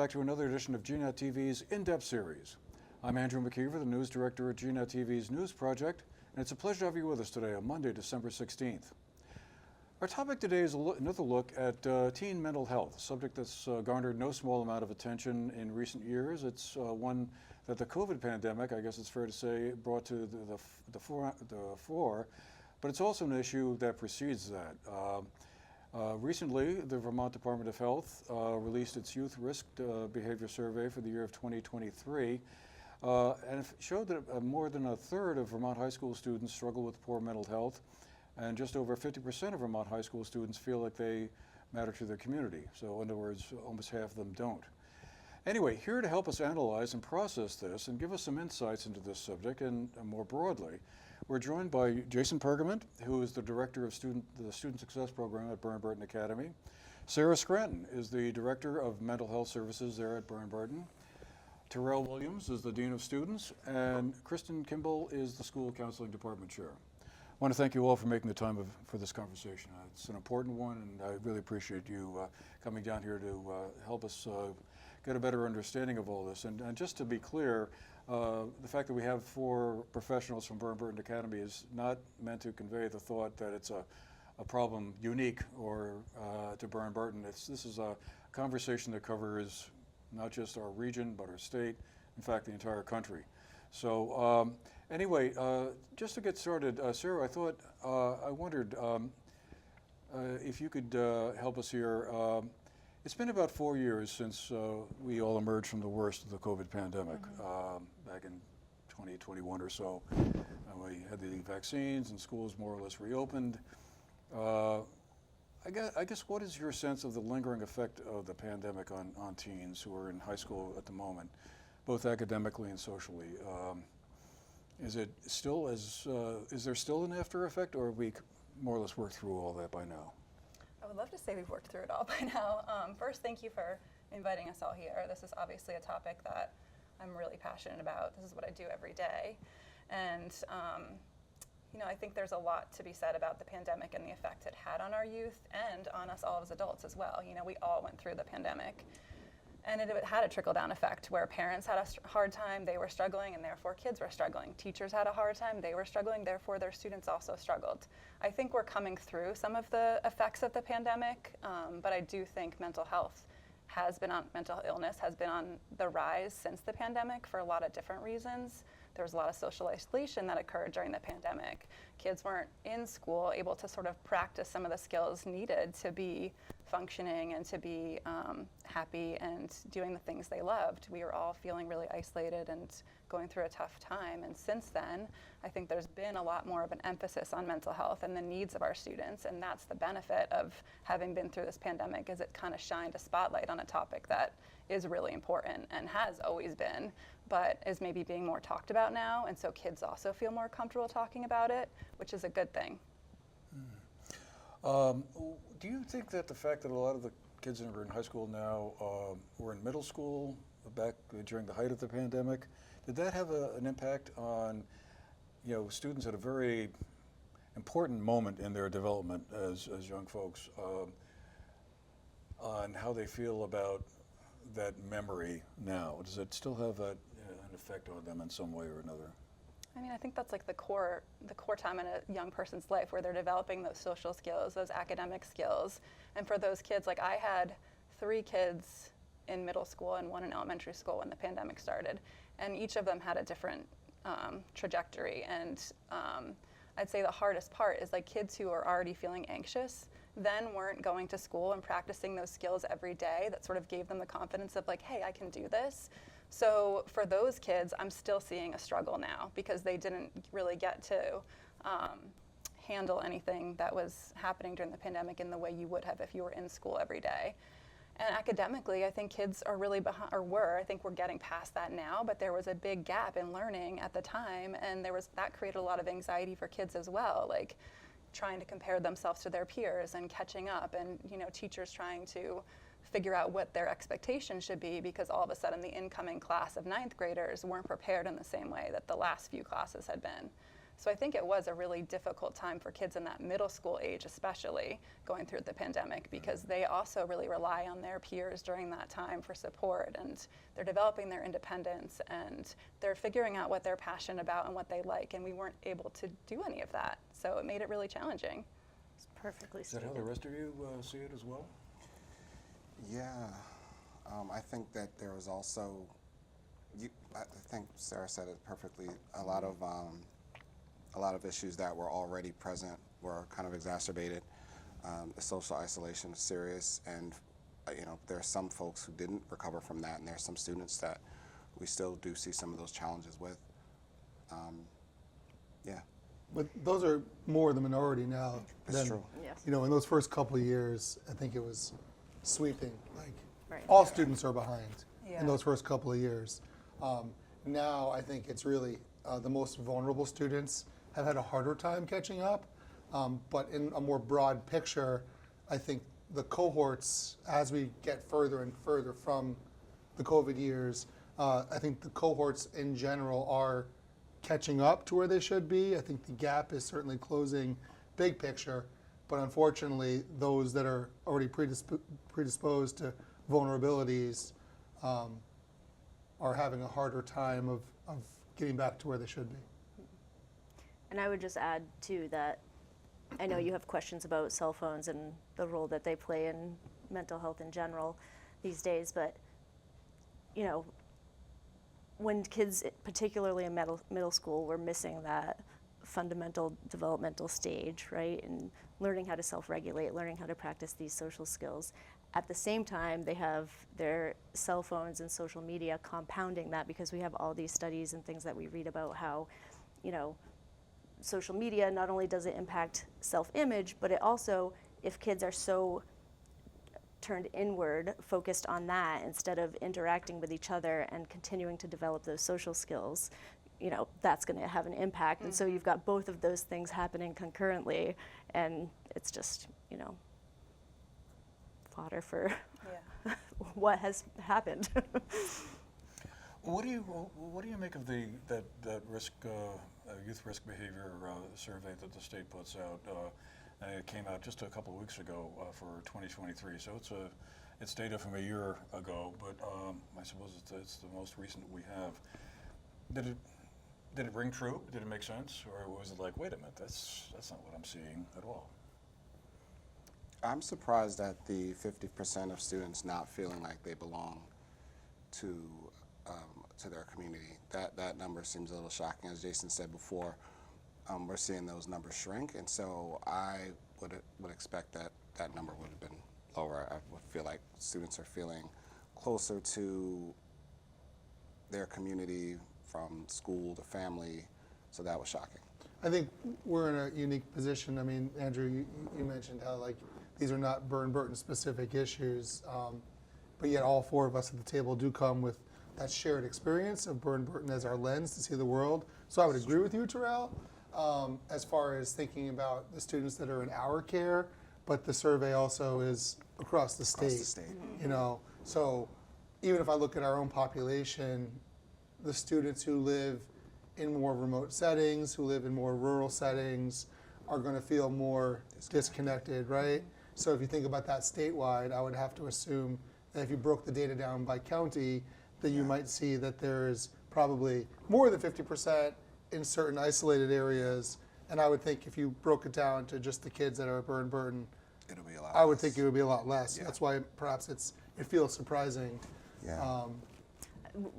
back to another edition of GNAT-TV's In-Depth series. I'm Andrew McKeever, the news director at GNAT-TV's News Project, and it's a pleasure to have you with us today on Monday, December 16th. Our topic today is another look at teen mental health, a subject that's garnered no small amount of attention in recent years. It's one that the COVID pandemic, I guess it's fair to say, brought to the fore, but it's also an issue that precedes that. Recently, the Vermont Department of Health released its Youth Risk Behavior Survey for the year of 2023, and it showed that more than a third of Vermont high school students struggle with poor mental health, and just over 50% of Vermont high school students feel like they matter to their community. So in other words, almost half of them don't. Anyway, here to help us analyze and process this and give us some insights into this subject and more broadly, we're joined by Jason Pergament, who is the director of the Student Success Program at Burton Academy. Sarah Scranton is the director of Mental Health Services there at Burton. Terrell Williams is the dean of students, and Kristen Kimball is the school counseling department chair. I want to thank you all for making the time for this conversation. It's an important one, and I really appreciate you coming down here to help us get a better understanding of all this. And just to be clear, the fact that we have 4 professionals from Burton Academy is not meant to convey the thought that it's a problem unique or to Burton. This is a conversation that covers not just our region, but our state, in fact, the entire country. So anyway, just to get started, Sarah, I wondered if you could help us here. It's been about 4 years since we all emerged from the worst of the COVID pandemic, back in 2021 or so. We had the vaccines and schools more or less reopened. I guess what is your sense of the lingering effect of the pandemic on teens who are in high school at the moment, both academically and socially? Is there still an after effect, or have we more or less worked through all that by now? I would love to say we've worked through it all by now. First, thank you for inviting us all here. This is obviously a topic that I'm really passionate about. This is what I do every day. And I think there's a lot to be said about the pandemic and the effect it had on our youth and on us all as adults as well. We all went through the pandemic. And it had a trickle-down effect where parents had a hard time, they were struggling, and therefore kids were struggling. Teachers had a hard time, they were struggling, therefore their students also struggled. I think we're coming through some of the effects of the pandemic, but I do think mental illness has been on the rise since the pandemic for a lot of different reasons. There was a lot of social isolation that occurred during the pandemic. Kids weren't in school able to sort of practice some of the skills needed to be functioning and to be happy and doing the things they loved. We were all feeling really isolated and going through a tough time. And since then, I think there's been a lot more of an emphasis on mental health and the needs of our students. And that's the benefit of having been through this pandemic, is it kind of shined a spotlight on a topic that is really important and has always been, but is maybe being more talked about now. And so kids also feel more comfortable talking about it, which is a good thing. Do you think that the fact that a lot of the kids that are in high school now were in middle school back during the height of the pandemic, did that have an impact on students at a very important moment in their development as young folks, on how they feel about that memory now? Does it still have an effect on them in some way or another? I mean, I think that's like the core time in a young person's life where they're developing those social skills, those academic skills. And for those kids, like I had 3 kids in middle school and 1 in elementary school when the pandemic started. And each of them had a different trajectory. And I'd say the hardest part is like kids who are already feeling anxious then weren't going to school and practicing those skills every day that sort of gave them the confidence of like, hey, I can do this. So for those kids, I'm still seeing a struggle now because they didn't really get to handle anything that was happening during the pandemic in the way you would have if you were in school every day. And academically, I think kids are really behind, I think we're getting past that now, but there was a big gap in learning at the time, and that created a lot of anxiety for kids as well, like trying to compare themselves to their peers and catching up, and teachers trying to figure out what their expectations should be because all of a sudden the incoming class of 9th graders weren't prepared in the same way that the last few classes had been. So I think it was a really difficult time for kids in that middle school age, especially going through the pandemic, because they also really rely on their peers during that time for support, and they're developing their independence, and they're figuring out what they're passionate about and what they like, and we weren't able to do any of that. So it made it really challenging. It's perfectly Is that stated. how the rest of you see it as well? Yeah, I think that there was also, I think Sarah said it perfectly, a lot of issues that were already present were kind of exacerbated. The social isolation is serious, and there are some folks who didn't recover from that, and there are some students that we still do see some of those challenges with. Yeah. But those are more the minority now. That's than, true. Yes. in those first couple of years, I think it was sweeping. Like, Right. all students are behind Yeah. in those first couple of years. Now, I think it's really the most vulnerable students have had a harder time catching up. But in a more broad picture, I think the cohorts, as we get further and further from the COVID years, I think the cohorts in general are catching up to where they should be. I think the gap is certainly closing big picture, but unfortunately, those that are already predisposed to vulnerabilities are having a harder time of getting back to where they should be. And I would just add too that I know you have questions about cell phones and the role that they play in mental health in general these days, but when kids, particularly in middle school, were missing that fundamental developmental stage, right, and learning how to self-regulate, learning how to practice these social skills. At the same time, they have their cell phones and social media compounding that, because we have all these studies and things that we read about how, social media, not only does it impact self-image, but it also, if kids are so turned inward, focused on that, instead of interacting with each other and continuing to develop those social skills, that's going to have an impact. And so you've got both of those things happening concurrently, and it's just, fodder for Yeah. what has happened. What do you make of that risk youth risk behavior survey that the state puts out? And it came out just a couple of weeks ago for 2023. So it's data from a year ago, but I suppose it's the most recent we have. Did it ring true? Did it make sense, or was it like, wait a minute, that's not what I'm seeing at all? I'm surprised at the 50% of students not feeling like they belong to their community. That number seems a little shocking. As Jason said before, we're seeing those numbers shrink, and so I would expect that number would have been lower. I would feel like students are feeling closer to their community from school to family, so that was shocking. I think we're in a unique position. I mean, Andrew, you mentioned how these are not Burton specific issues, but yet all four of us at the table do come with that shared experience of Burton as our lens to see the world. So I would agree with you, Terrell, as far as thinking about the students that are in our care, but the survey also is across the state. So even if I look at our own population, the students who live in more remote settings, who live in more rural settings, are going to feel more disconnected, right? So if you think about that statewide, I would have to assume that if you broke the data down by county, that you might see that there is probably more than 50% in certain isolated areas. And I would think if you broke it down to just the kids that are at Burton, It'll be a lot I would less. think it would be a lot less. Yeah. That's why perhaps it feels surprising. Yeah.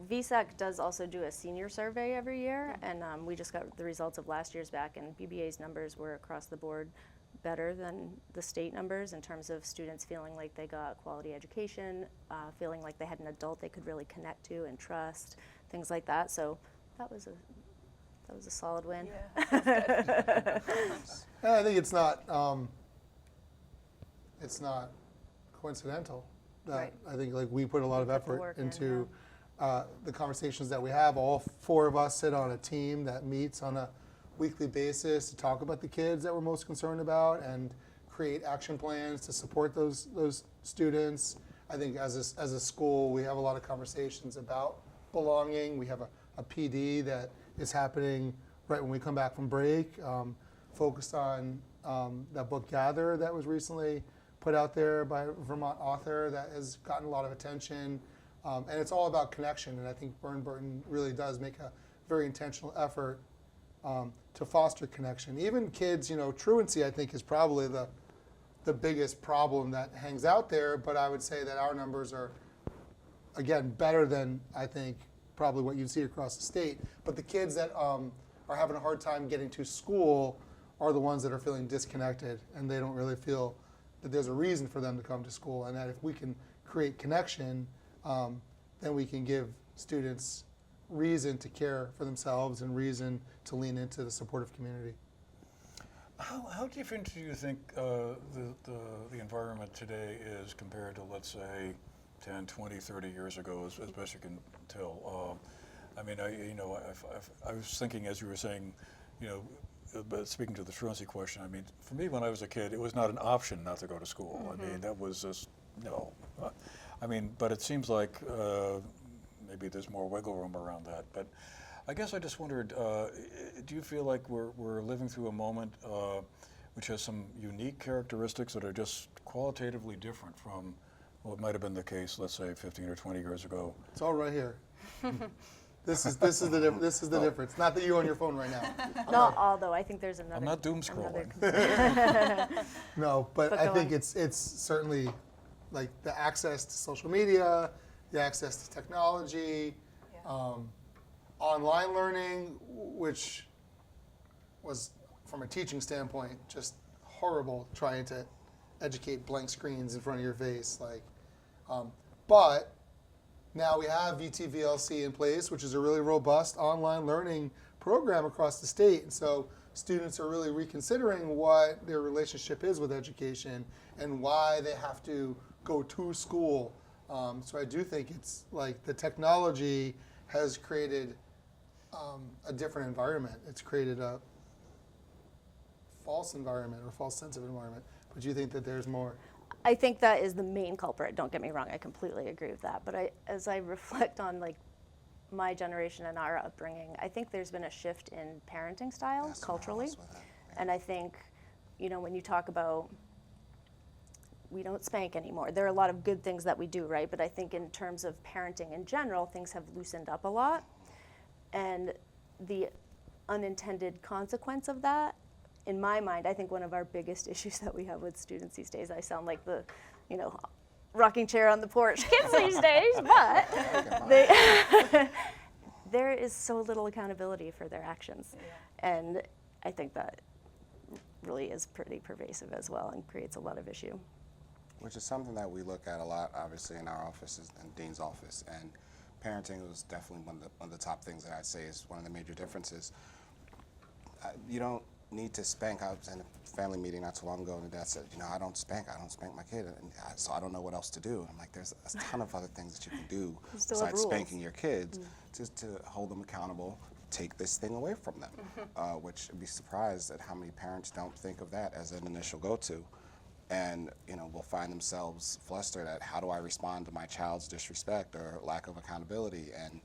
VSAC does also do a senior survey every year, and we just got the results of last year's back, and BBA's numbers were across the board better than the state numbers in terms of students feeling like they got quality education, feeling like they had an adult they could really connect to and trust, things like that. So that was a solid win. Yeah. And I think it's not coincidental that Right. I think we put a lot of Put the effort work in, into the conversations that we have. All four of us sit on a team that meets on a weekly basis to talk about the kids that we're most concerned about and create action plans to support those students. I think as a school, we have a lot of conversations about belonging. We have a PD that is happening right when we come back from break, focused on that book Gather that was recently put out there by a Vermont author that has gotten a lot of attention. And it's all about connection, and I think Burton really does make a very intentional effort to foster connection. Even kids, truancy I think is probably the biggest problem that hangs out there, but I would say that our numbers are, again, better than I think probably what you'd see across the state. But the kids that are having a hard time getting to school are the ones that are feeling disconnected, and they don't really feel that there's a reason for them to come to school, and that if we can create connection, then we can give students reason to care for themselves and reason to lean into the supportive community. How different do you think the environment today is compared to, let's say, 10, 20, 30 years ago, as best you can tell? I mean, I was thinking as you were saying, but speaking to the truancy question, I mean, for me when I was a kid, it was not an option not to go to school. I mean, that was just, no. I mean, but it seems like maybe there's more wiggle room around that. But I guess I just wondered, do you feel like we're living through a moment which has some unique characteristics that are just qualitatively different from what might have been the case, let's say, 15 or 20 years ago? It's all right here. This is the difference. Not that you're on your phone right now. Not all, though. I think there's another. I'm not doom scrolling. No, but But I go think on. it's certainly like the access to social media, the access to technology, online learning, which was, from a teaching standpoint, just horrible trying to educate blank screens in front of your face. But now we have VTVLC in place, which is a really robust online learning program across the state. And so students are really reconsidering what their relationship is with education and why they have to go to school. So I do think it's like the technology has created a different environment. It's created a false environment or false sense of environment. But do you think that there's more? I think that is the main culprit. Don't get me wrong, I completely agree with that. But as I reflect on my generation and our upbringing, I think there's been a shift in parenting style culturally. And I think, when you talk about, we don't spank anymore. There are a lot of good things that we do, right? But I think in terms of parenting in general, things have loosened up a lot. And the unintended consequence of that, in my mind, I think one of our biggest issues that we have with students these days, I sound like the, rocking chair on the porch kids these days, but there is so little accountability for their actions. Yeah. And I think that really is pretty pervasive as well and creates a lot of issue. Which is something that we look at a lot, obviously, in our offices and Dean's office. And parenting was definitely one of the top things that I'd say is one of the major differences. You don't need to spank. I was in a family meeting not too long ago, and the dad said, I don't spank my kid, and so I don't know what else to do. I'm like, there's a ton of other things that you can do besides spanking your kids to hold them accountable, take this thing away from them, which I'd be surprised at how many parents don't think of that as an initial go-to. And will find themselves flustered at how do I respond to my child's disrespect or lack of accountability. And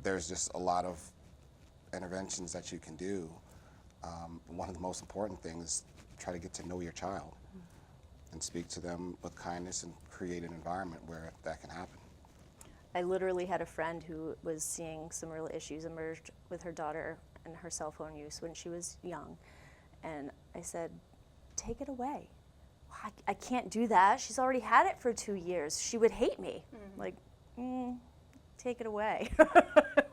there's just a lot of interventions that you can do. One of the most important things is try to get to know your child and speak to them with kindness and create an environment where that can happen. I literally had a friend who was seeing some real issues emerged with her daughter and her cell phone use when she was young. And I said, take it away. I can't do that. She's already had it for 2 years. She would hate me. Take it away.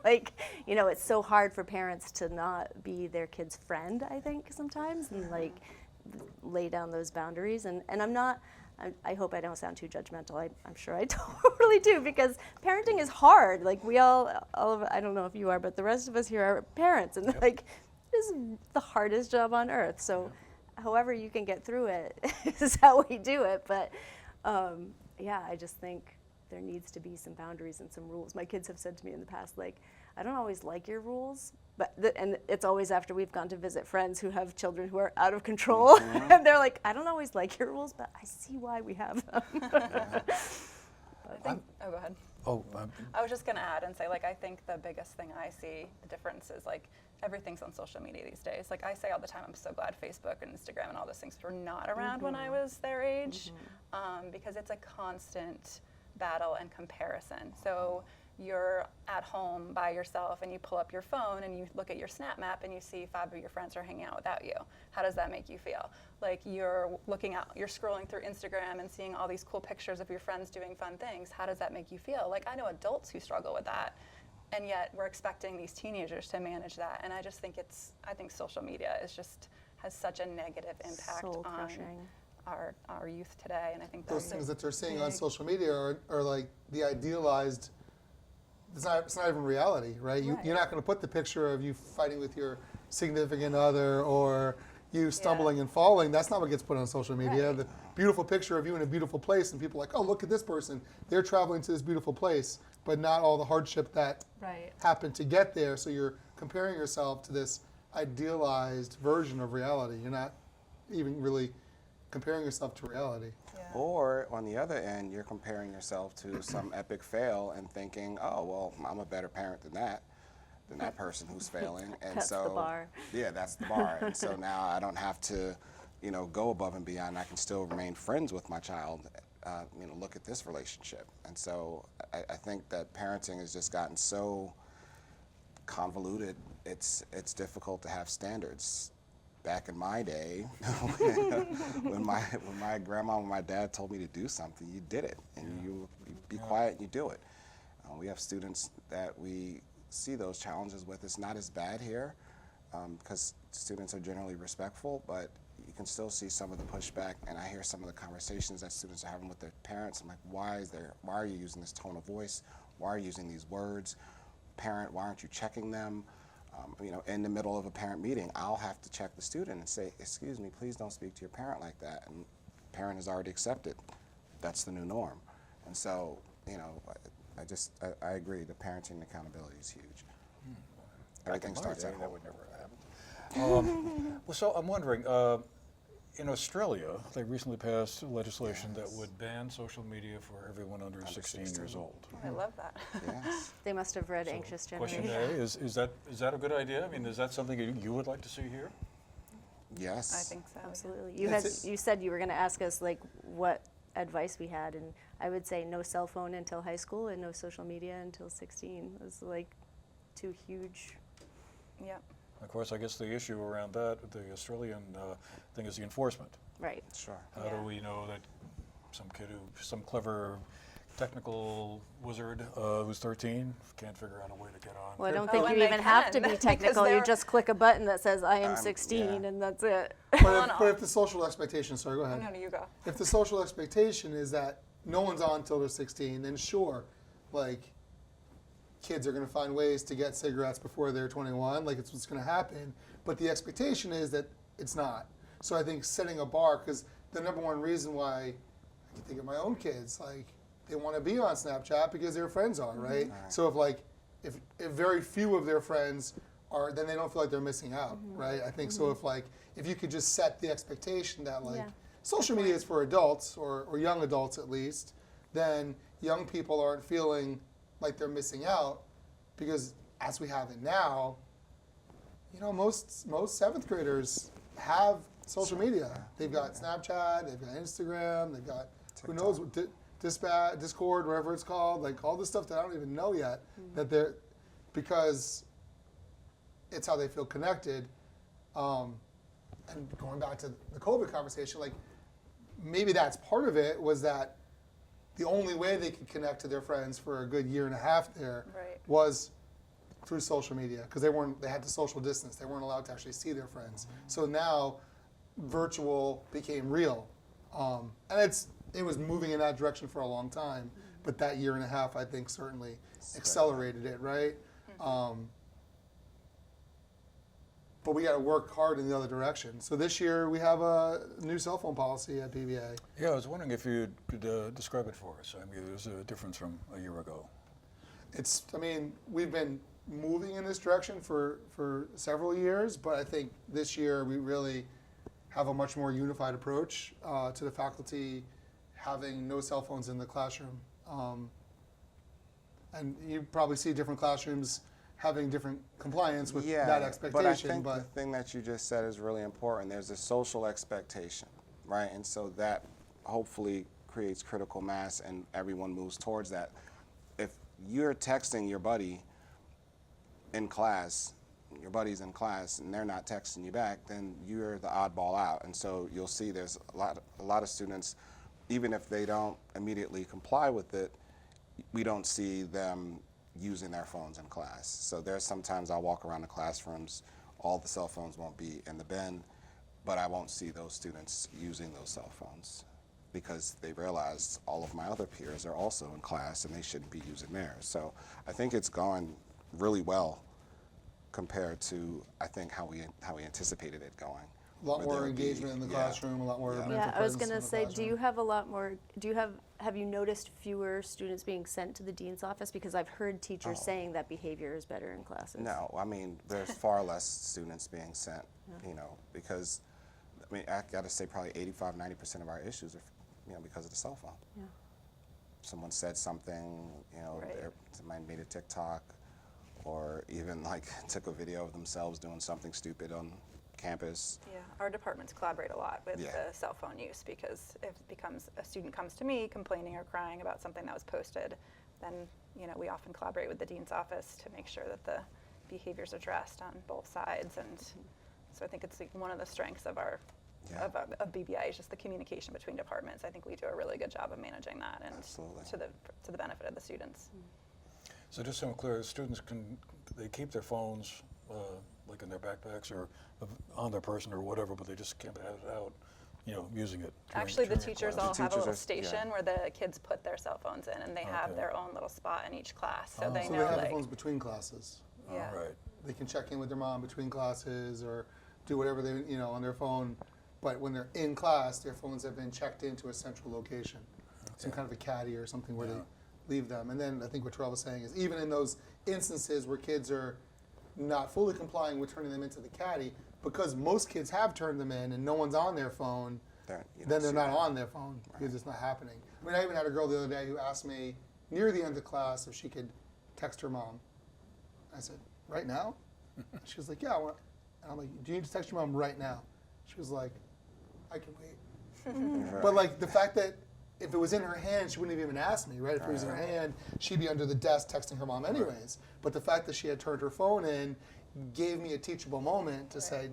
It's so hard for parents to not be their kid's friend, I think, sometimes, and lay down those boundaries. And I hope I don't sound too judgmental. I'm sure I totally do, because parenting is hard. We all of, I don't know if you are, but the rest of us here are parents, and this is the hardest job on earth. So however you can get through it is how we do it. But I just think there needs to be some boundaries and some rules. My kids have said to me in the past, I don't always like your rules, and it's always after we've gone to visit friends who have children who are out of control, and they're like, I don't always like your rules, but I see why we have them. Oh, go ahead. I was just going to add and say, I think the biggest thing I see, the difference is, everything's on social media these days. Like I say all the time, I'm so glad Facebook and Instagram and all those things were not around when I was their age, because it's a constant battle and comparison. So you're at home by yourself and you pull up your phone and you look at your Snap map and you see 5 of your friends are hanging out without you. How does that make you feel? Like you're you're scrolling through Instagram and seeing all these cool pictures of your friends doing fun things. How does that make you feel? Like I know adults who struggle with that, and yet we're expecting these teenagers to manage that. And I just think I think social media has such a negative impact on our youth today. And I think Those that's things that they're seeing on social media are like the idealized. It's not even reality, right? You're not going to put the picture of you fighting with your significant other or you stumbling and falling. That's not what gets put on social media. Right. The beautiful picture of you in a beautiful place, and people are like, oh, look at this person. They're traveling to this beautiful place, but not all the hardship that happened to get there. So you're comparing yourself to this idealized version of reality. You're not even really comparing yourself to reality. Or on the other end, you're comparing yourself to some epic fail and thinking, oh, well, I'm a better parent than that person who's failing. And That's so, the bar. Yeah, that's the bar. And so now I don't have to, go above and beyond. I can still remain friends with my child. Look at this relationship. And so I think that parenting has just gotten so convoluted. It's difficult to have standards. Back in my day, when my grandma and my dad told me to do something, you did it, and you be quiet and you do it. We have students that we see those challenges with. It's not as bad here because students are generally respectful, but you can still see some of the pushback, and I hear some of the conversations that students are having with their parents. I'm like, why are you using this tone of voice? Why are you using these words? Parent, why aren't you checking them? In the middle of a parent meeting, I'll have to check the student and say, excuse me, please don't speak to your parent like that. And the parent has already accepted. That's the new norm. And so, I agree, the parenting accountability is huge. Everything starts at home. That would never happen. Well, so I'm wondering, in Australia, they recently passed legislation that would ban social media for everyone under 16 years old. I love that. Yes. They must have read Anxious Question Generation. A, is that a good idea? I mean, is that something you would like to see here? Yes. I think so. Absolutely. You said you were going to ask us like what advice we had, and I would say no cell phone until high school and no social media until 16. Those are like 2 huge. Yeah. Of course, I guess the issue around that, the Australian thing, is the enforcement. Right. Sure. How do we know that some clever technical wizard who's 13 can't figure out a way to get on? Well, I don't Oh, think and you they even have to can, be because technical. You they're- just click a button that says I am Yeah. 16 and that's it. But if the social expectation, sorry, go ahead. No, you go. If the social expectation is that no one's on until they're 16, then sure, like, kids are going to find ways to get cigarettes before they're 21, like it's what's going to happen. But the expectation is that it's not. So I think setting a bar, because the number one reason why I can think of my own kids, like they want to be on Snapchat because their friends are, right? So if very few of their friends are, then they don't feel like they're missing out, right? I think so. If you could just set the expectation that social media is for adults or young adults at least, then young people aren't feeling like they're missing out, because as we have it now, most 7th graders have social media. They've got Snapchat, they've got Instagram, they've got TikTok. Who knows what Discord, whatever it's called, like all this stuff that I don't even know yet, that they're, because it's how they feel connected. And going back to the COVID conversation, like maybe that's part of it, was that the only way they could connect to their friends for a good year and a half there was through social media, because they had to social distance. They weren't allowed to actually see their friends. So now virtual became real. And it was moving in that direction for a long time, but that year and a half, I think, certainly accelerated it, right? But we got to work hard in the other direction. So this year we have a new cell phone policy at PBA. Yeah, I was wondering if you could describe it for us. I mean, there's a difference from a year ago. We've been moving in this direction for several years, but I think this year we really have a much more unified approach to the faculty having no cell phones in the classroom. And you probably see different classrooms having different compliance with Yeah, that expectation. but I think the thing that you just said is really important. There's a social expectation, right? And so that hopefully creates critical mass and everyone moves towards that. If you're texting your buddy in class, your buddy's in class, and they're not texting you back, then you're the oddball out. And so you'll see there's a lot of students, even if they don't immediately comply with it, we don't see them using their phones in class. So there's sometimes I'll walk around the classrooms, all the cell phones won't be in the bin, but I won't see those students using those cell phones because they realize all of my other peers are also in class and they shouldn't be using theirs. So I think it's gone really well compared to, I think, how we anticipated it going. A lot where more there would be- engagement in the yeah. classroom, a lot more mental Yeah, I was presence gonna in the say, do classroom. you have a lot more, have you noticed fewer students being sent to the dean's office? Because I've heard teachers saying that behavior is better in classes. No, I mean, there's far less students being sent, you know, because, I mean, I gotta say probably 85, 90% of our issues are, you know, because of the cell phone. Yeah. Someone said something, you know, Right. somebody made a TikTok, or even like took a video of themselves doing something stupid on campus. Yeah, our departments collaborate a lot with Yeah. the cell phone use, because if it becomes a student comes to me complaining or crying about something that was posted, then we often collaborate with the dean's office to make sure that the behavior's addressed on both sides. And so I think it's like one of the strengths of our Yeah. of BBI is just the communication between departments. I think we do a really good job of managing that, and Absolutely. to the benefit of the students. So just so I'm clear, students they keep their phones like in their backpacks or on their person or whatever, but they just can't have it out, using it. Actually, the during teachers class. all have a little teachers station where the kids put their cell phones in, and they have Okay. their own little spot in each class, so Oh. they So know they have like the phones between classes. yeah. All right. They can check in with their mom between classes or do whatever they, on their phone. But when they're in class, their phones have been checked into a central location, some kind of a caddy or something where Yeah. they leave them. And then I think what Terrell was saying is even in those instances where kids are not fully complying with turning them into the caddy, because most kids have turned them in and no one's on their phone, You don't then they're see not that. on their phone because it's not happening. I mean, I even had a girl the other day who asked me near the end of the class if she could text her mom. I said, right now? She was like, yeah. And I'm like, do you need to text your mom right now? She was like, I can wait. But like the fact that if it was in her hand, she wouldn't have even asked me, right? If it was in her hand, she'd be under the desk texting her mom anyways. But the fact that she had turned her phone in gave me a teachable moment to say,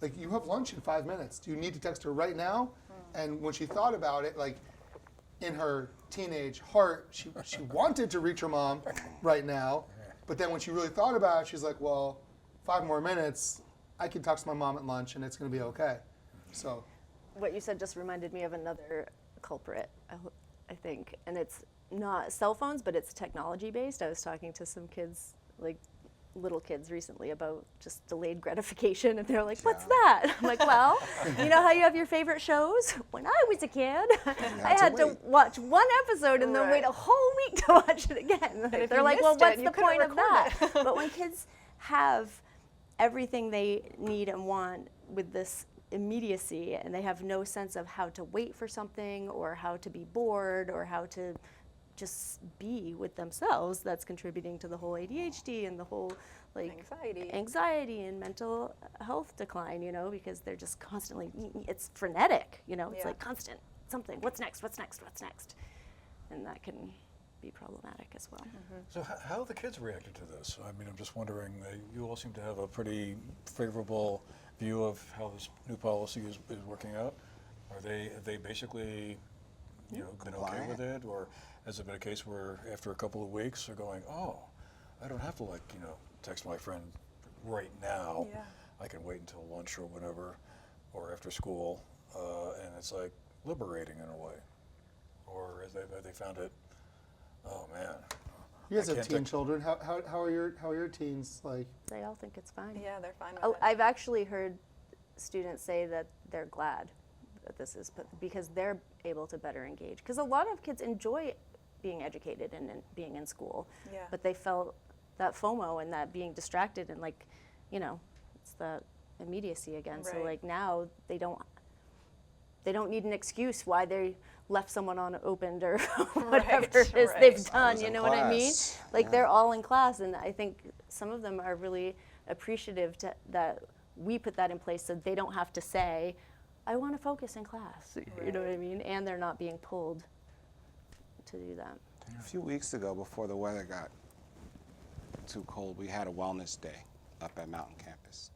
like, you have lunch in 5 minutes. Do you need to text her right now? And when she thought about it, like in her teenage heart, she wanted to reach her mom right now. But then when she really thought about it, she's like, well, 5 more minutes, I can talk to my mom at lunch and it's going to be okay. So What you said just reminded me of another culprit, I think, and it's not cell phones, but it's technology based. I was talking to some kids, like little kids recently, about just delayed gratification, and they're like, what's that? I'm like, well, you know how you have your favorite shows? When I was a kid, I had to wait. watch one episode and then wait a whole week to watch it again. if They're you like, well, missed it, what's you the couldn't point of record that? it. But when kids have everything they need and want with this immediacy, and they have no sense of how to wait for something or how to be bored or how to just be with themselves, that's contributing to the whole ADHD and the whole like anxiety and mental health decline, because they're just constantly, it's frenetic, it's Yeah. like constant something, what's next, and that can be problematic as well. So how have the kids reacted to this? I mean, I'm just wondering, you all seem to have a pretty favorable view of how this new policy is working out. Have they basically, been okay Compliant. with it? Or has it been a case where after a couple of weeks they're going, oh, I don't have to text my friend right now. Yeah. I can wait until lunch or whatever, or after school, and it's like liberating in a way. Or have they found it, oh man. you guys I have can't teen text- children. How are your teens like? They all think it's fine. Yeah, they're fine with Oh, it. I've actually heard students say that they're glad that this is put, because they're able to better engage. Because a lot of kids enjoy being educated and being in school, Yeah. but they felt that FOMO and that being distracted and it's the immediacy again. So Right. like now they don't they don't need an excuse why they left someone unopened or Right, whatever it is right. they've I done, was you in know what I mean? class, Like yeah. they're all in class, and I think some of them are really appreciative that we put that in place so they don't have to say, I want to focus in class, you know what I mean? And they're not being pulled to do that. A few weeks ago, before the weather got too cold, we had a wellness day up at Mountain Campus.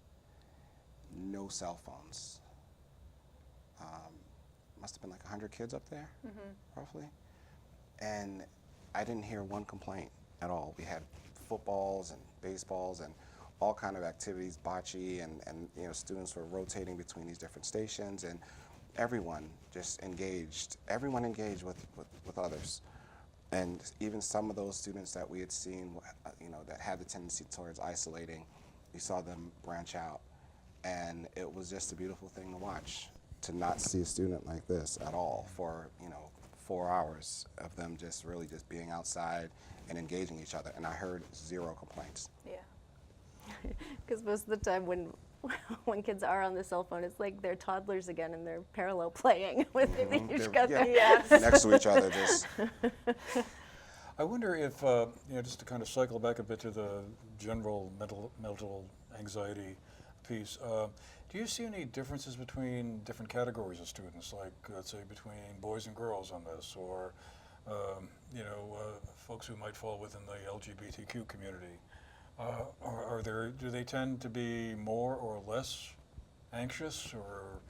No cell phones. Must have been like 100 kids up there, roughly. And I didn't hear one complaint at all. We had footballs and baseballs and all kind of activities, bocce, and you know, students were rotating between these different stations, and everyone just engaged. Everyone engaged with others. And even some of those students that we had seen, you know, that had the tendency towards isolating, we saw them branch out. And it was just a beautiful thing to watch, to not see a student like this at all for, you know, 4 hours of them just really just being outside and engaging each other. And I heard 0 complaints. Yeah. Because most of the time when kids are on the cell phone, it's like they're toddlers again and they're parallel playing with each They're- other. yeah, next to each other, just I wonder if, you know, just to kind of cycle back a bit to the general mental anxiety piece, do you see any differences between different categories of students, like, let's say, between boys and girls on this, or, you know, folks who might fall within the LGBTQ community? Do they tend to be more or less anxious or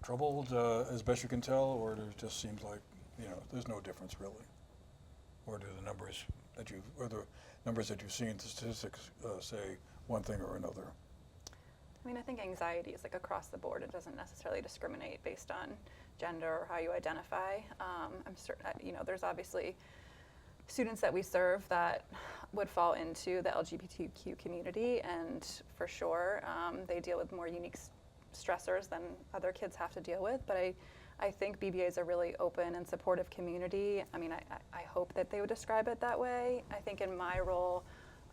troubled, as best you can tell, or it just seems like, you know, there's no difference really? Or do the numbers that you've seen, the statistics, say one thing or another? I mean, I think anxiety is like across the board. It doesn't necessarily discriminate based on gender or how you identify. I'm certain, you know, there's obviously students that we serve that would fall into the LGBTQ community, and for sure, they deal with more unique stressors than other kids have to deal with. But I think BBA is a really open and supportive community. I mean, I hope that they would describe it that way. I think in my role,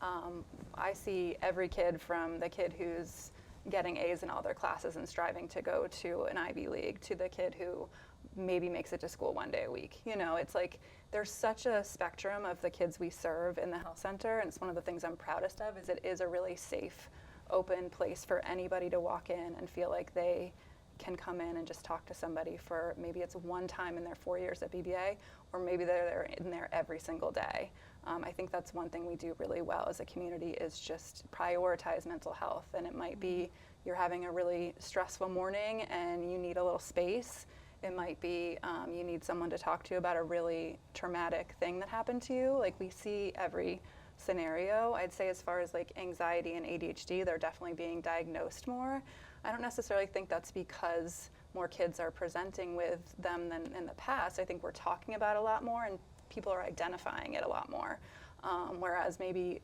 I see every kid, from the kid who's getting A's in all their classes and striving to go to an Ivy League, to the kid who maybe makes it to school one day a week. You know, it's like there's such a spectrum of the kids we serve in the health center, and it's one of the things I'm proudest of, is it is a really safe, open place for anybody to walk in and feel like they can come in and just talk to somebody for maybe it's one time in their 4 years at BBA, or maybe they're in there every single day. I think that's one thing we do really well as a community, is just prioritize mental health. And it might be you're having a really stressful morning and you need a little space. It might be you need someone to talk to about a really traumatic thing that happened to you. Like, we see every scenario. I'd say as far as like anxiety and ADHD, they're definitely being diagnosed more. I don't necessarily think that's because more kids are presenting with them than in the past. I think we're talking about it a lot more and people are identifying it a lot more. Whereas maybe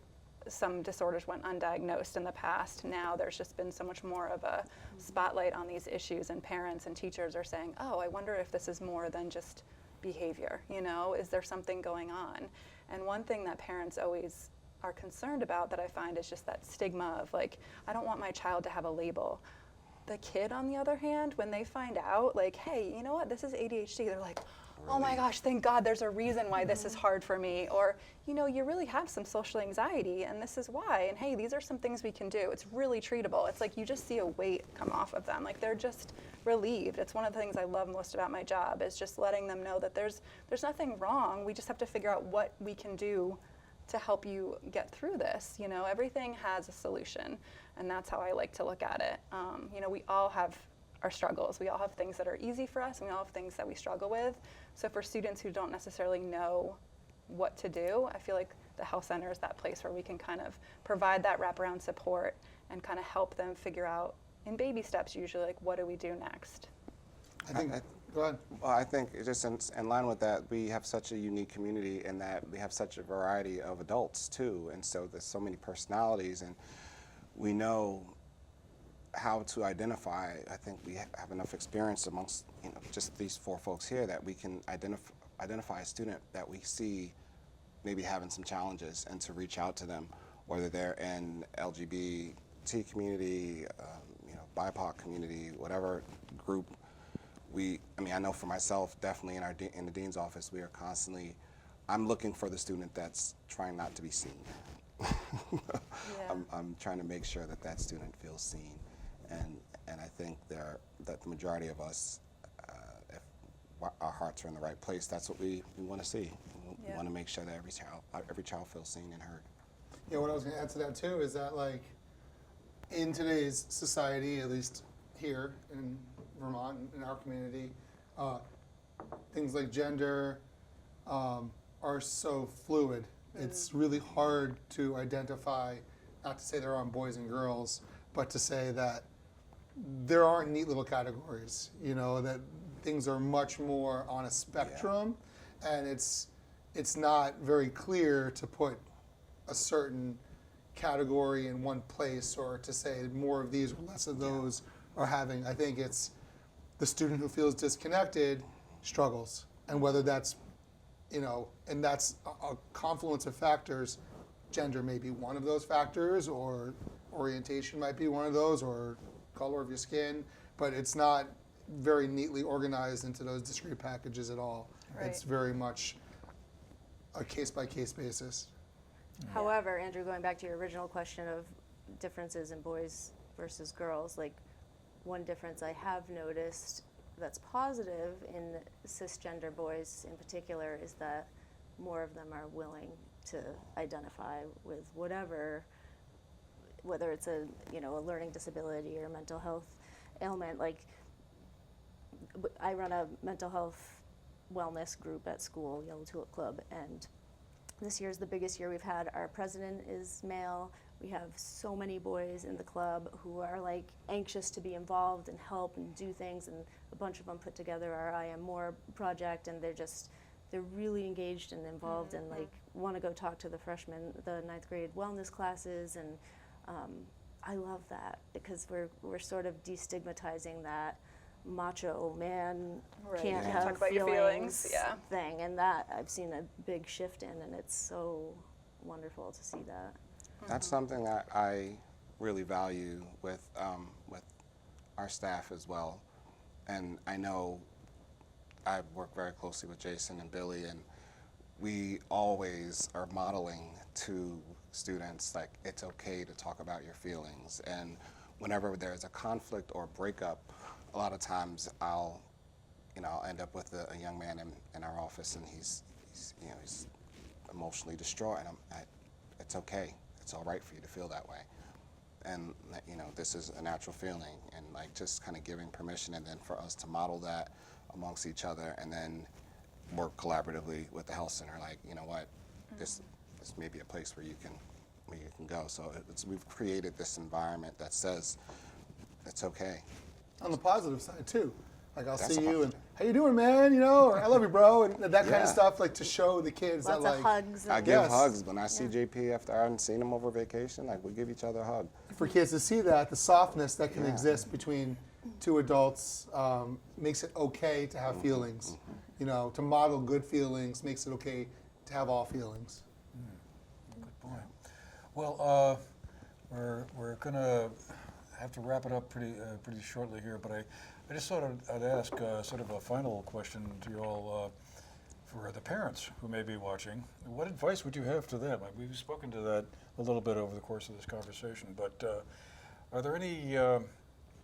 some disorders went undiagnosed in the past. Now there's just been so much more of a spotlight on these issues, and parents and teachers are saying, oh, I wonder if this is more than just behavior, you know, is there something going on? And one thing that parents always are concerned about, that I find, is just that stigma of like, I don't want my child to have a label. The kid, on the other hand, when they find out, like, hey, you know what, this is ADHD, they're like, oh my gosh, thank God there's a reason why this is hard for me. Or, you know, you really have some social anxiety and this is why. And hey, these are some things we can do. It's really treatable. It's like you just see a weight come off of them. Like, they're just relieved. It's one of the things I love most about my job, is just letting them know that there's nothing wrong. We just have to figure out what we can do to help you get through this. You know, everything has a solution, and that's how I like to look at it. You know, we all have our struggles. We all have things that are easy for us, and we all have things that we struggle with. So for students who don't necessarily know what to do, I feel like the health center is that place where we can kind of provide that wraparound support and kind of help them figure out, in baby steps usually, like, what do we do next? I think, go ahead. Well, I think just in line with that, we have such a unique community in that we have such a variety of adults too, and so there's so many personalities, and we know how to identify. I think we have enough experience amongst, you know, just these 4 folks here, that we can identify a student that we see maybe having some challenges, and to reach out to them, whether they're in LGBT community, you know, BIPOC community, whatever group. I know for myself, definitely in the dean's office, we are constantly, I'm looking for the student that's trying not to be seen. Yeah. I'm trying to make sure that that student feels seen, and I think that the majority of us, if our hearts are in the right place, that's what we want to see. We Yeah. want to make sure that every child feels seen and heard. Yeah, what I was going to add to that too is that, like, in today's society, at least here in Vermont, in our community, things like gender are so fluid. It's really hard to identify, not to say there aren't boys and girls, but to say that there aren't neat little categories, you know, that things are much more on a spectrum, and it's not very clear to put a certain category in one place, or to say more of these or less of those are having. I think it's the student who feels disconnected struggles, and whether that's, you know, and that's a confluence of factors. Gender may be one of those factors, or orientation might be one of those, or color of your skin, but it's not very neatly organized into those discrete packages at all. Right. It's very much a case-by-case basis. However, Andrew, going back to your original question of differences in boys versus girls, like, one difference I have noticed that's positive in cisgender boys in particular is that more of them are willing to identify with whatever, whether it's a learning disability or a mental health ailment. Like, I run a mental health wellness group at school, Yellow Tulip Club, and this year's the biggest year we've had. Our president is male. We have so many boys in the club who are, like, anxious to be involved and help and do things, and a bunch of them put together our I Am More project, and they're really engaged and involved, and, like, want to go talk to the freshmen, the 9th grade wellness classes, and I love that because we're sort of destigmatizing that macho man Right. can't Yeah. have Talk about your feelings, yeah. thing, and that I've seen a big shift in, and it's so wonderful to see that. That's something that I really value with our staff as well. And I know I work very closely with Jason and Billy, and we always are modeling to students, like, it's okay to talk about your feelings. And whenever there's a conflict or breakup, a lot of times I'll end up with a young man in our office, and he's emotionally distraught, and it's okay. It's all right for you to feel that way, and this is a natural feeling, and, like, just kind of giving permission, and then for us to model that amongst each other, and then work collaboratively with the health center. Like, you know what, this may be a place where you can go. So we've created this environment that says it's okay. On the positive side too, like, I'll That's see a you and, positive. how you doing, man? You know, or I love you, bro, and that kind Yeah. of stuff, like, to show the kids Lots that, of like, hugs. I And give Yes. hugs when I see JP after I haven't seen him over vacation. Like, we give each other a hug. for kids to see that, the softness that can Yeah. exist between two adults makes it okay to have feelings. You know, to model good feelings makes it okay to have all feelings. Good point. Well, we're gonna have to wrap it up pretty shortly here, but I just thought I'd ask sort of a final question to you all for the parents who may be watching. What advice would you have to them? We've spoken to that a little bit over the course of this conversation, but are there any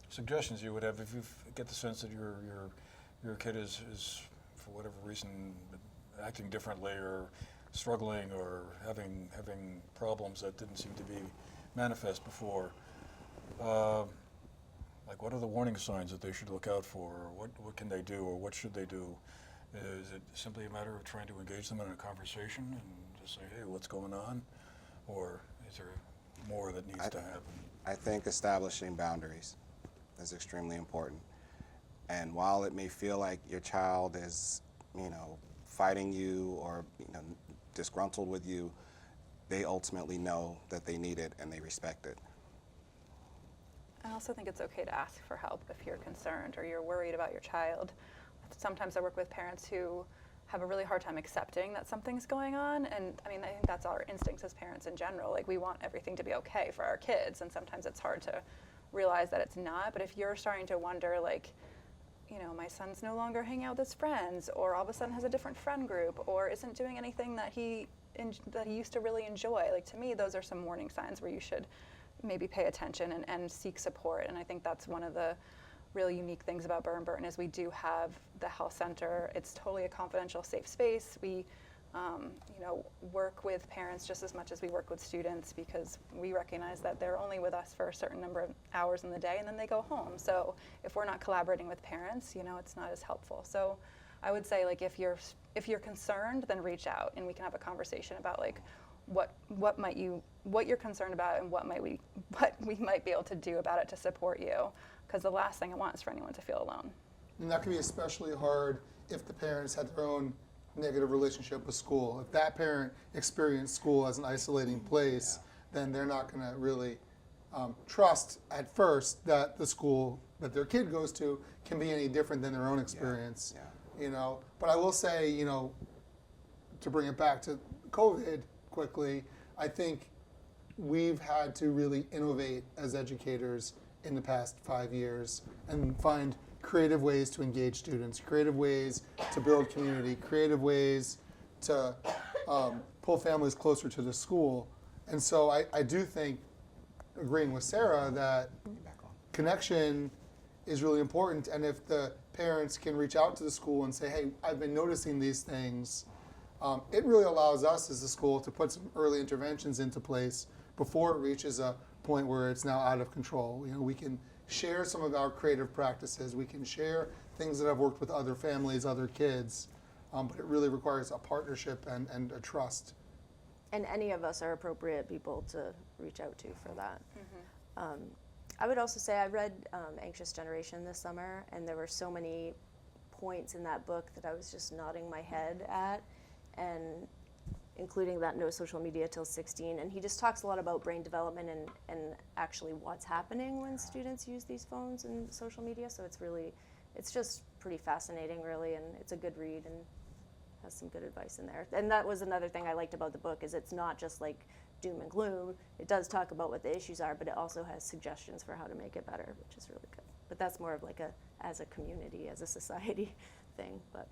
suggestions you would have if you get the sense that your kid is for whatever reason acting differently or struggling or having problems that didn't seem to be manifest before? Like, what are the warning signs that they should look out for? Or what can they do, or what should they do? Is it simply a matter of trying to engage them in a conversation and just say, hey, what's going on? Or is there more that needs to happen? I think establishing boundaries is extremely important. And while it may feel like your child is, fighting you or, disgruntled with you, they ultimately know that they need it and they respect it. I also think it's okay to ask for help if you're concerned or you're worried about your child. Sometimes I work with parents who have a really hard time accepting that something's going on, and I think that's our instincts as parents in general. Like, we want everything to be okay for our kids, and sometimes it's hard to realize that it's not. But if you're starting to wonder, like, you know, my son's no longer hanging out with his friends, or all of a sudden has a different friend group, or isn't doing anything that he used to really enjoy. Like, to me, those are some warning signs where you should maybe pay attention and seek support. And I think that's one of the really unique things about Burton is we do have the health center. It's totally a confidential, safe space. We you know, work with parents just as much as we work with students, because we recognize that they're only with us for a certain number of hours in the day and then they go home. So if we're not collaborating with parents, you know, it's not as helpful. So I would say, like, if you're concerned, then reach out and we can have a conversation about, like, what you're concerned about and what we might be able to do about it to support you, because the last thing I want is for anyone to feel alone. And that can be especially hard if the parents had their own negative relationship with school. If that parent experienced school as an isolating place, then they're not going to really trust at first that the school that their kid goes to can be any different than their own experience. You know, but I will say, you know, to bring it back to COVID quickly, I think we've had to really innovate as educators in the past 5 years and find creative ways to engage students, creative ways to build community, creative ways to pull families closer to the school. And so I do think, agreeing with Sarah, that connection is really important. And if the parents can reach out to the school and say, hey, I've been noticing these things, it really allows us as a school to put some early interventions into place before it reaches a point where it's now out of control. You know, we can share some of our creative practices. We can share things that have worked with other families, other kids, but it really requires a partnership and a trust. And any of us are appropriate people to reach out to for that. I would also say I read Anxious Generation this summer, and there were so many points in that book that I was just nodding my head at, and including that no social media till 16. And he just talks a lot about brain development and actually what's happening when students use these phones and social media. So it's just pretty fascinating, really, and it's a good read and has some good advice in there. And that was another thing I liked about the book, is it's not just like doom and gloom. It does talk about what the issues are, but it also has suggestions for how to make it better, which is really good. But that's more of like as a community, as a society thing, but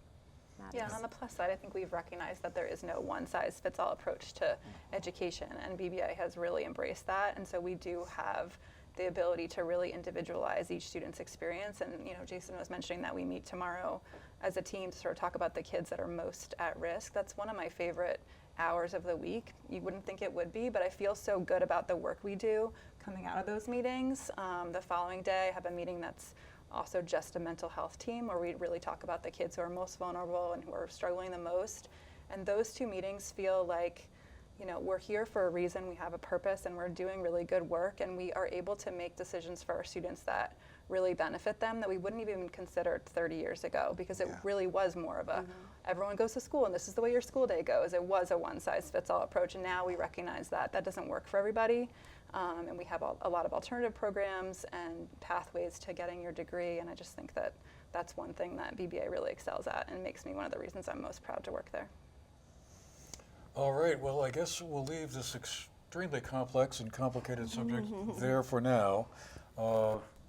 matters. Yeah, and on the plus side, I think we've recognized that there is no one-size-fits-all approach to education, and BBI has really embraced that. And so we do have the ability to really individualize each student's experience. And, you know, Jason was mentioning that we meet tomorrow as a team to sort of talk about the kids that are most at risk. That's one of my favorite hours of the week. You wouldn't think it would be, but I feel so good about the work we do coming out of those meetings. The following day, I have a meeting that's also just a mental health team, where we really talk about the kids who are most vulnerable and who are struggling the most. And those two meetings feel like, you know, we're here for a reason, we have a purpose, and we're doing really good work, and we are able to make decisions for our students that really benefit them that we wouldn't even consider 30 years ago, because it really was more of a, everyone goes to school and this is the way your school day goes. It was a one-size-fits-all approach, and now we recognize that that doesn't work for everybody. And we have a lot of alternative programs and pathways to getting your degree, and I just think that that's one thing that BBA really excels at and makes me one of the reasons I'm most proud to work there. All right, well, I guess we'll leave this extremely complex and complicated subject there for now,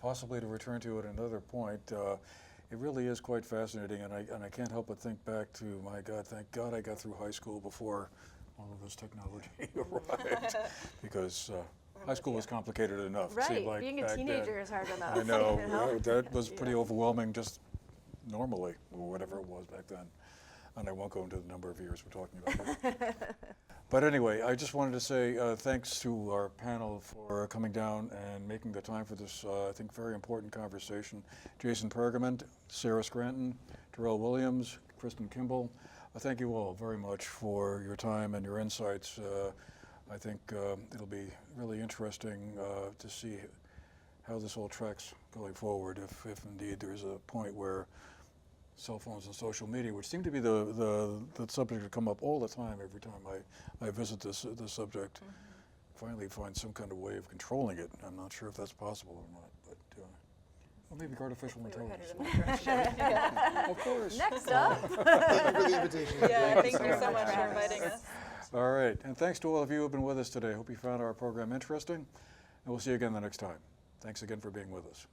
possibly to return to at another point. It really is quite fascinating, and I can't help but think back to, my God, thank God I got through high school before all of this technology arrived, because high school was complicated enough. Right, It seemed like being a back teenager then. is hard enough. I know, you know? that was pretty overwhelming just normally, or whatever it was back then. And I won't go into the number of years we're talking about here. But anyway, I just wanted to say thanks to our panel for coming down and making the time for this, I think, very important conversation. Jason Pergament, Sarah Scranton, Terrell Williams, Kristen Kimball. Thank you all very much for your time and your insights. I think it'll be really interesting to see how this all tracks going forward, if indeed there's a point where cell phones and social media, which seem to be the subject that come up all the time every time I visit this subject, finally find some kind of way of controlling it. I'm not sure if that's possible or not, but well, maybe artificial intelligence. Of course. Next up. Thank you for the invitation. Yeah, thank you so much for inviting us. All right, and thanks to all of you who have been with us today. Hope you found our program interesting, and we'll see you again the next time. Thanks again for being with us.